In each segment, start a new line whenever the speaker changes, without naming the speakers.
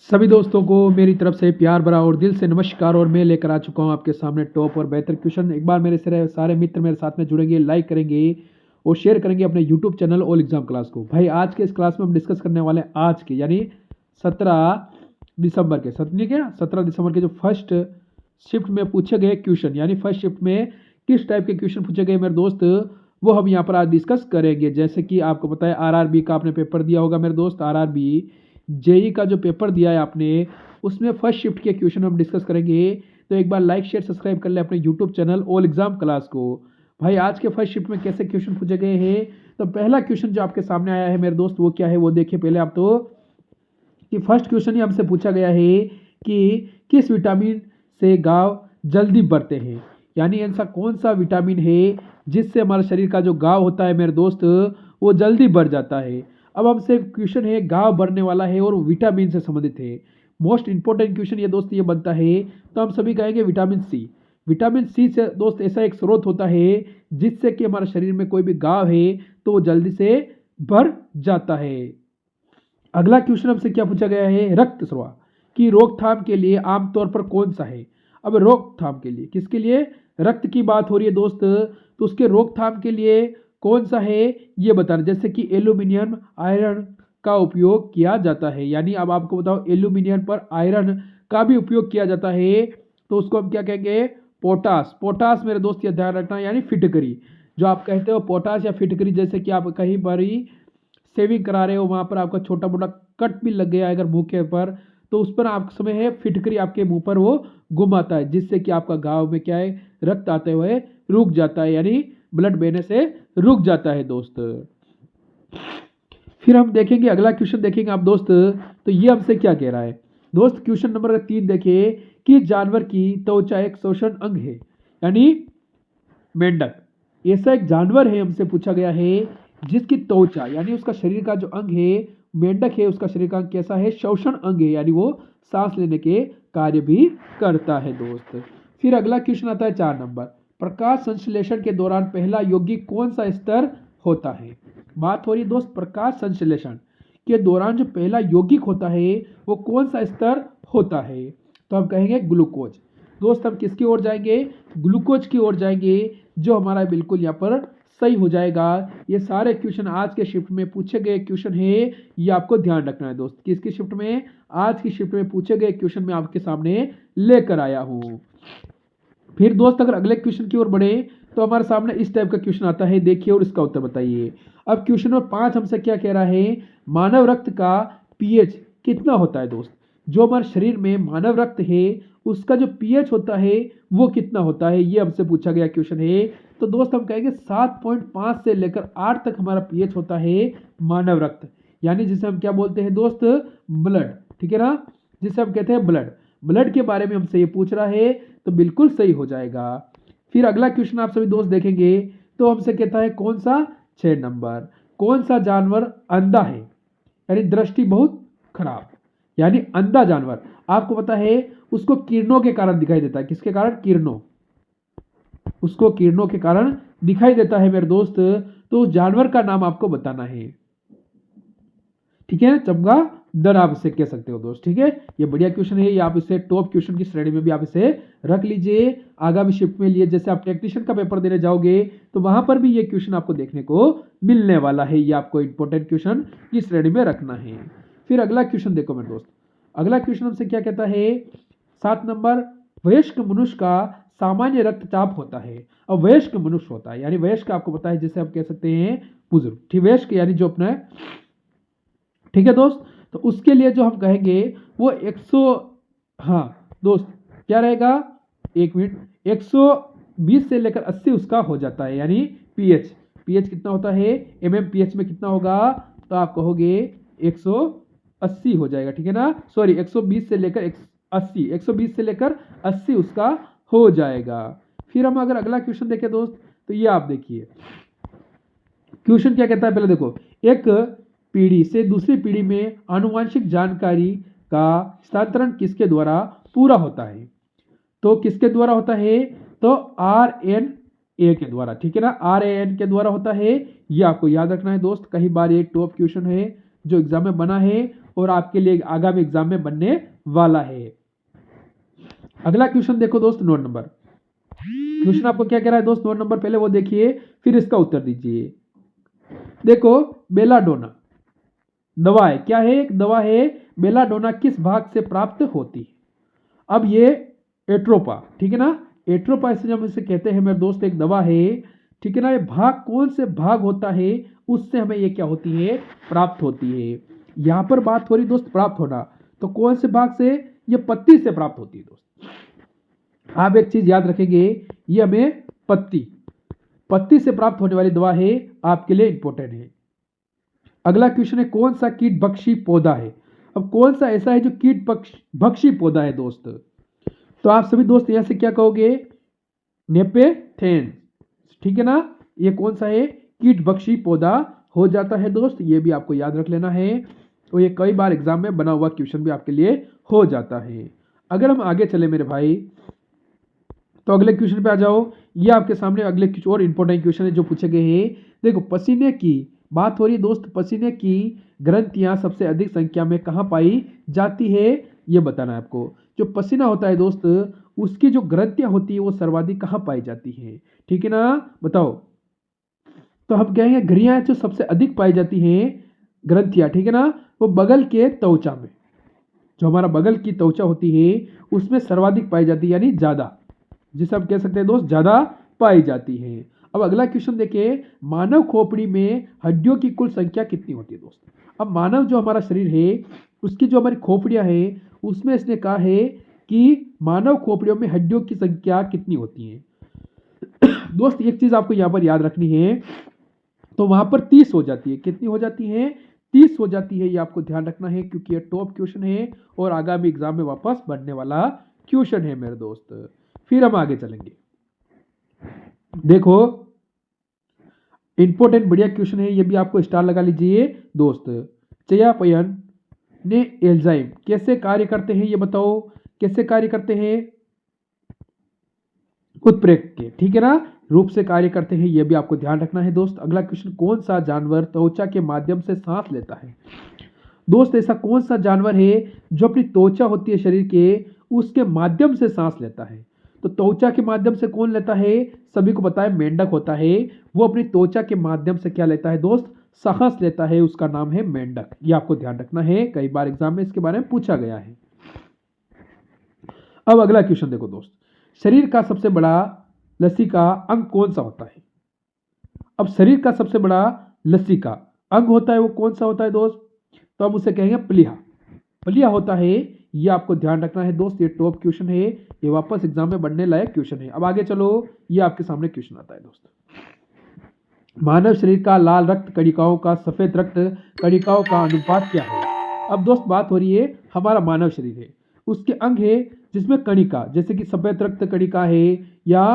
सभी दोस्तों को मेरी तरफ से प्यार भरा और दिल से नमस्कार। और मैं लेकर आ चुका हूं आपके सामने टॉप और बेहतर क्वेश्चन। एक बार मेरे सारे मित्र मेरे साथ में जुड़ेंगे, लाइक करेंगे और शेयर करेंगे अपने YouTube channel all exam class को। भाई आज के इस क्लास में हम डिस्कस करने वाले हैं आज के यानी 17 दिसंबर के जो फर्स्ट शिफ्ट में पूछे गए क्वेश्चन, यानी फर्स्ट शिफ्ट में किस टाइप के क्वेश्चन पूछे गए मेरे दोस्त, वो हम यहाँ पर आज डिस्कस करेंगे। जैसे कि आपको पता है आरआरबी का आपने पेपर दिया होगा मेरे दोस्त, आरआरबी जेई का जो पेपर दिया है आपने, उसमें फर्स्ट शिफ्ट के क्वेश्चन हम डिस्कस करेंगे। तो एक बार लाइक शेयर सब्सक्राइब कर ले अपने YouTube channel all exam class को। भाई आज के फर्स्ट शिफ्ट में कैसे क्वेश्चन पूछे गए हैं, तो पहला क्वेश्चन जो आपके सामने आया है मेरे दोस्त वो क्या है वो देखिए पहले आप। तो कि फर्स्ट क्वेश्चन ही हमसे पूछा गया है कि किस विटामिन से गाव जल्दी बढ़ते हैं, यानी ऐसा कौन सा विटामिन है जिससे हमारे शरीर का जो गाव होता है मेरे दोस्त वो जल्दी बढ़ जाता है। अब हमसे क्वेश्चन है गाव बढ़ने वाला है और विटामिन से संबंधित है। मोस्ट इंपॉर्टेंट क्वेश्चन ये दोस्त ये बनता है, तो हम सभी कहेंगे विटामिन सी। विटामिन सी से दोस्त ऐसा एक स्रोत होता है जिससे कि हमारे शरीर में कोई भी गाव है तो वो जल्दी से बढ़ जाता है। अगला क्वेश्चन हमसे क्या पूछा गया है, रक्त स्राव की रोकथाम के लिए आमतौर पर कौन सा है। अब रोकथाम के लिए किसके लिए रक्त की बात हो रही है दोस्त, तो उसके रोकथाम के लिए कौन सा है ये बताना। जैसे कि एल्यूमिनियम आयरन का उपयोग किया जाता है, यानी अब आपको बताओ एल्यूमिनियम पर आयरन का भी उपयोग किया जाता है, तो उसको हम क्या कहेंगे, पोटास। पोटास मेरे दोस्त ये ध्यान रखना, यानी फिटकरी जो आप कहते हो पोटास या फिटकरी। जैसे कि आप कहीं पर ही सेविंग करा रहे हो, वहाँ पर आपका छोटा मोटा कट भी लग गया अगर मुंह के ऊपर, तो उस पर आप समय है फिटकरी आपके मुंह पर वो घुमाता है, जिससे कि आपका घाव में क्या है रक्त आते हुए रुक जाता है, यानी ब्लड बहने से रुक जाता है दोस्त। फिर हम देखेंगे अगला क्वेश्चन देखेंगे आप दोस्त, तो ये हमसे क्या कह रहा है दोस्त। क्वेश्चन नंबर 3 देखिए कि जानवर की त्वचा एक शोषण अंग है, यानी मेंढक ऐसा एक जानवर है हमसे पूछा गया है जिसकी त्वचा यानी उसका शरीर का जो अंग है, मेंढक है उसका शरीर का अंग कैसा है, शोषण अंग है, यानी वो सांस लेने के कार्य भी करता है दोस्त। फिर अगला क्वेश्चन आता है 4 नंबर, प्रकाश संश्लेषण के दौरान पहला यौगिक कौन सा स्तर होता है। बात हो रही है दोस्त प्रकाश संश्लेषण के दौरान जो पहला यौगिक होता है वो कौन सा स्तर होता है, तो हम कहेंगे ग्लूकोज। दोस्त हम किसकी ओर जाएंगे, ग्लूकोज की ओर जाएंगे, जो हमारा बिल्कुल यहाँ पर सही हो जाएगा। ये सारे क्वेश्चन आज के शिफ्ट में पूछे गए क्वेश्चन है, ये आपको ध्यान रखना है दोस्त। किसकी शिफ्ट में, आज की शिफ्ट में पूछे गए क्वेश्चन में आपके सामने लेकर आया हूँ। फिर दोस्त अगर अगले क्वेश्चन की ओर बढ़े तो हमारे सामने इस टाइप का क्वेश्चन आता है, देखिए और इसका उत्तर बताइए। अब क्वेश्चन नंबर 5 हमसे क्या कह रहा है, मानव रक्त का पीएच कितना होता है दोस्त। जो हमारे शरीर में मानव रक्त है उसका जो पीएच होता है वो कितना होता है, ये हमसे पूछा गया क्वेश्चन है। तो दोस्त हम कहेंगे 7.5 से लेकर 8 तक हमारा पीएच होता है मानव रक्त, यानी जिसे हम क्या बोलते हैं दोस्त, ब्लड, ठीक है ना, जिसे हम कहते हैं ब्लड। ब्लड के बारे में हमसे ये पूछ रहा है तो बिल्कुल सही हो जाएगा। फिर अगला क्वेश्चन आप सभी दोस्त देखेंगे तो हमसे कहता है कौन सा, 6 नंबर, कौन सा जानवर अंधा है, यानी दृष्टि बहुत खराब, यानी अंधा जानवर। आपको पता है उसको किरणों के कारण दिखाई देता है, किसके कारण, किरणों, उसको किरणों के कारण दिखाई देता है मेरे दोस्त। तो उस जानवर का नाम आपको बताना है, ठीक है, चमगादड़ आप इसे कह सकते हो दोस्त, ठीक है। ये बढ़िया क्वेश्चन है, ये आप इसे टॉप क्वेश्चन की श्रेणी में भी आप इसे रख लीजिए आगामी शिफ्ट में लिए। जैसे आप टेक्नीशियन का पेपर देने जाओगे तो वहां पर भी ये क्वेश्चन आपको देखने को मिलने वाला है, ये आपको इंपॉर्टेंट क्वेश्चन की श्रेणी में रखना है। फिर अगला क्वेश्चन देखो मेरे दोस्त, अगला क्वेश्चन हमसे क्या कहता है, 7 नंबर, वयस्क मनुष्य का सामान्य रक्तचाप होता है। अब वयस्क मनुष्य होता है, यानी वयस्क आपको पता है जिसे हम कह सकते हैं बुजुर्ग, ठीक, वयस्क यानी जो अपना, ठीक है दोस्त। तो उसके लिए जो हम कहेंगे वो 100, हाँ दोस्त क्या रहेगा, एक मिनट, 120 से लेकर 80 उसका हो जाता है, यानी पीएच, पीएच कितना होता है एमएमपीएच में कितना होगा, तो आप कहोगे 180 हो जाएगा, ठीक है ना, सॉरी 120 से लेकर 80, 120 से लेकर 80 उसका हो जाएगा। फिर हम अगर अगला क्वेश्चन देखें दोस्त, तो ये आप देखिए क्वेश्चन क्या कहता है, पहले देखो, एक पीढ़ी से दूसरी पीढ़ी में आनुवंशिक जानकारी का हस्तांतरण किसके द्वारा पूरा होता है, तो किसके द्वारा होता है, तो आरएनए के द्वारा, ठीक है ना, आरएएन के द्वारा होता है। ये आपको याद रखना है दोस्त, कई बार ये टॉप क्वेश्चन है जो एग्जाम में बना है और आपके लिए आगामी एग्जाम में बनने वाला है। अगला क्वेश्चन देखो दोस्त, 9 नंबर क्वेश्चन आपको क्या कह रहा है दोस्त, 9 नंबर पहले वो देखिए फिर इसका उत्तर दीजिए। देखो बेलाडोना दवा है, क्या है, एक दवा है। बेलाडोना किस भाग से प्राप्त होती है? अब ये एट्रोपा, ठीक है ना, एट्रोपा इसे जब इसे कहते हैं मेरे दोस्त, एक दवा है, ठीक है ना। ये भाग कौन से भाग होता है उससे हमें ये क्या होती है, प्राप्त होती है। यहां पर बात हो रही दोस्त प्राप्त होना, तो कौन से भाग से, ये पत्ती से प्राप्त होती है दोस्त। आप एक चीज याद रखेंगे, ये हमें पत्ती से प्राप्त होने वाली दवा है, आपके लिए इंपॉर्टेंट है। अगला क्वेश्चन है कौन सा कीट भक्षी पौधा है। अब कौन सा ऐसा है जो कीट भक्षी पौधा है दोस्त, तो आप सभी दोस्त यहां से क्या कहोगे, नेपेथेन, ठीक है ना। ये कौन सा है, कीट भक्षी पौधा हो जाता है दोस्त, ये भी आपको याद रख लेना है। तो ये कई बार एग्जाम में बना हुआ क्वेश्चन भी आपके लिए हो जाता है। अगर हम आगे चले मेरे भाई, तो अगले क्वेश्चन पे आ जाओ। ये आपके सामने अगले कुछ और इंपॉर्टेंट क्वेश्चन है जो पूछे गए हैं। देखो पसीने की बात हो रही है दोस्त, पसीने की ग्रंथियां सबसे अधिक संख्या में कहां पाई जाती है, ये बताना है आपको। जो पसीना होता है दोस्त, उसकी जो ग्रंथियां होती है वो सर्वाधिक कहां पाई जाती है, ठीक है ना, बताओ। तो हम कहेंगे ग्रियां जो सबसे अधिक पाई जाती हैं, ग्रंथियां, ठीक है ना, वो बगल के त्वचा में, जो हमारा बगल की त्वचा होती है उसमें सर्वाधिक पाई जाती है, यानी ज्यादा, जिसे हम कह सकते हैं दोस्त ज्यादा पाई जाती है। अब अगला क्वेश्चन देखिए, मानव खोपड़ी में हड्डियों की कुल संख्या कितनी होती है दोस्त। अब मानव जो हमारा शरीर है उसकी जो हमारी खोपड़ियां है उसमें इसने कहा है कि मानव खोपड़ियों में हड्डियों की संख्या कितनी होती है। दोस्त एक चीज आपको यहां पर याद रखनी है, तो वहां पर 30 हो जाती है, कितनी हो जाती है, 30 हो जाती है, ये आपको ध्यान रखना है क्योंकि ये टॉप क्वेश्चन है और आगामी एग्जाम में वापस बनने वाला क्वेश्चन है मेरे दोस्त। फिर हम आगे चलेंगे, देखो इंपॉर्टेंट बढ़िया क्वेश्चन है, ये भी आपको स्टार लगा लीजिए दोस्त। चयापचय ने एंजाइम कैसे कार्य करते हैं, ये बताओ कैसे कार्य करते हैं, उत्प्रेरक के, ठीक है ना, रूप से कार्य करते हैं, ये भी आपको ध्यान रखना है दोस्त। अगला क्वेश्चन, कौन सा जानवर त्वचा के माध्यम से सांस लेता है। दोस्त ऐसा कौन सा जानवर है जो अपनी त्वचा होती है शरीर के उसके माध्यम से सांस लेता है। तो त्वचा के माध्यम से कौन लेता है, सभी को पता है मेंढक होता है, वो अपनी त्वचा के माध्यम से क्या लेता है दोस्त, सांस लेता है, उसका नाम है मेंढक। ये आपको ध्यान रखना है, कई बार एग्जाम में इसके बारे में पूछा गया है। अब अगला क्वेश्चन देखो दोस्त, शरीर का सबसे बड़ा लसीका अंग कौन सा होता है। अब शरीर का सबसे बड़ा लसीका अंग होता है वो कौन सा होता है दोस्त, तो हम उसे कहेंगे प्लीहा, प्लीहा होता है, ये आपको ध्यान रखना है दोस्त। ये टॉप क्वेश्चन है, ये वापस एग्जाम में बनने लायक क्वेश्चन है। अब आगे चलो, ये आपके सामने क्वेश्चन आता है दोस्त, मानव शरीर का लाल रक्त कणिकाओं का सफेद रक्त कणिकाओं का अनुपात क्या है। अब दोस्त बात हो रही है हमारा मानव शरीर है, उसके अंग है जिसमें कणिका जैसे कि सफेद रक्त कणिका है, या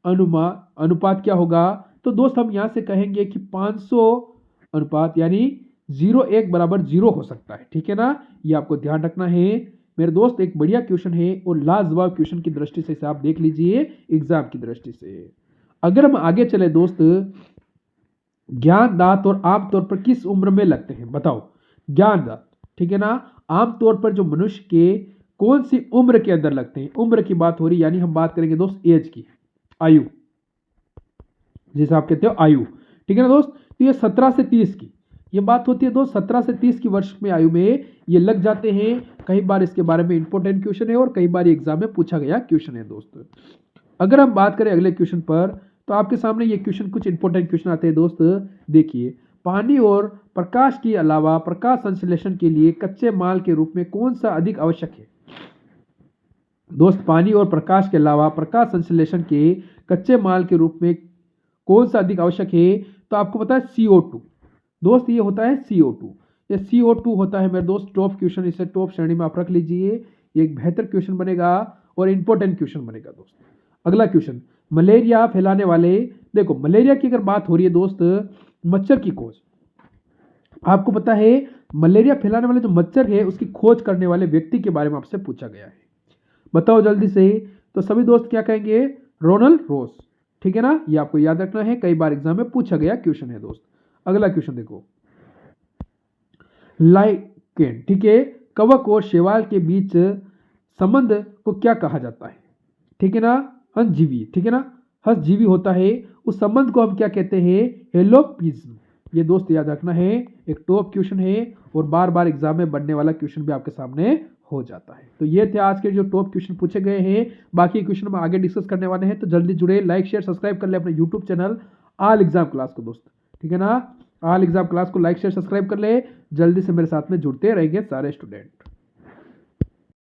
अनुपात क्या होगा, तो दोस्त हम यहां से कहेंगे कि 500 अनुपात, यानी 0:1 बराबर 0 हो सकता है, ठीक है ना, ये आपको ध्यान रखना है मेरे दोस्त। एक बढ़िया क्वेश्चन है और लाजवाब क्वेश्चन की दृष्टि से इसे आप देख लीजिए एग्जाम की दृष्टि से। अगर हम आगे चले दोस्त, ज्ञान दांत और आमतौर पर किस उम्र में लगते हैं, बताओ। ज्ञान दांत, ठीक है ना, आमतौर पर जो मनुष्य के कौन सी उम्र के अंदर लगते हैं, उम्र की बात हो रही, यानी हम बात करेंगे दोस्त एज की, आयु, जैसे आप कहते हो आयु, ठीक है ना दोस्त। तो ये 17 से 30 की ये बात होती है दोस्त, 17 से 30 की वर्ष में आयु में ये लग जाते हैं। कई बार इसके बारे में इंपॉर्टेंट क्वेश्चन है और कई बार एग्जाम में पूछा गया क्वेश्चन है दोस्त। अगर हम बात करें अगले क्वेश्चन पर, तो आपके सामने ये क्वेश्चन कुछ इंपॉर्टेंट क्वेश्चन आते हैं दोस्त। देखिए, पानी और प्रकाश के अलावा प्रकाश संश्लेषण के लिए कच्चे माल के रूप में कौन सा अधिक आवश्यक है। दोस्त पानी और प्रकाश के अलावा प्रकाश संश्लेषण के कच्चे माल के रूप में कौन सा अधिक आवश्यक है, तो आपको पता है CO2 दोस्त, ये होता है CO2, ये CO2 होता है मेरे दोस्त। टॉप क्वेश्चन, इसे टॉप श्रेणी में आप रख लीजिए, ये एक बेहतर क्वेश्चन बनेगा और इंपॉर्टेंट क्वेश्चन बनेगा दोस्त। अगला क्वेश्चन, मलेरिया फैलाने वाले, देखो मलेरिया की अगर बात हो रही है दोस्त, मच्छर की खोज, आपको पता है मलेरिया फैलाने वाले जो मच्छर है उसकी खोज करने वाले व्यक्ति के बारे में आपसे पूछा गया है, बताओ जल्दी से। तो सभी दोस्त क्या कहेंगे, रोनाल्ड रोस, ठीक है ना, ये आपको याद रखना है, कई बार एग्जाम में पूछा गया क्वेश्चन है दोस्त। अगला क्वेश्चन देखो, केन। ठीक है, कवक और शैवाल के बीच संबंध को क्या कहा जाता है? ठीक है ना, हंसजीवी। ठीक है ना, हंसजीवी होता है, उस संबंध को हम क्या कहते हैं? हेलोपिज्म। ये दोस्त याद रखना है, एक टॉप क्वेश्चन है और बार बार एग्जाम में बनने वाला क्वेश्चन भी आपके सामने हो जाता है। तो ये थे आज के जो टॉप क्वेश्चन पूछे गए हैं। बाकी क्वेश्चन हम आगे डिस्कस करने वाले हैं, तो जल्दी जुड़े, लाइक शेयर सब्सक्राइब कर ले अपने YouTube channel all exam class को दोस्त। ठीक है ना, ऑल एग्जाम क्लास को लाइक शेयर सब्सक्राइब कर ले, जल्दी से मेरे साथ में जुड़ते रहेंगे सारे स्टूडेंट।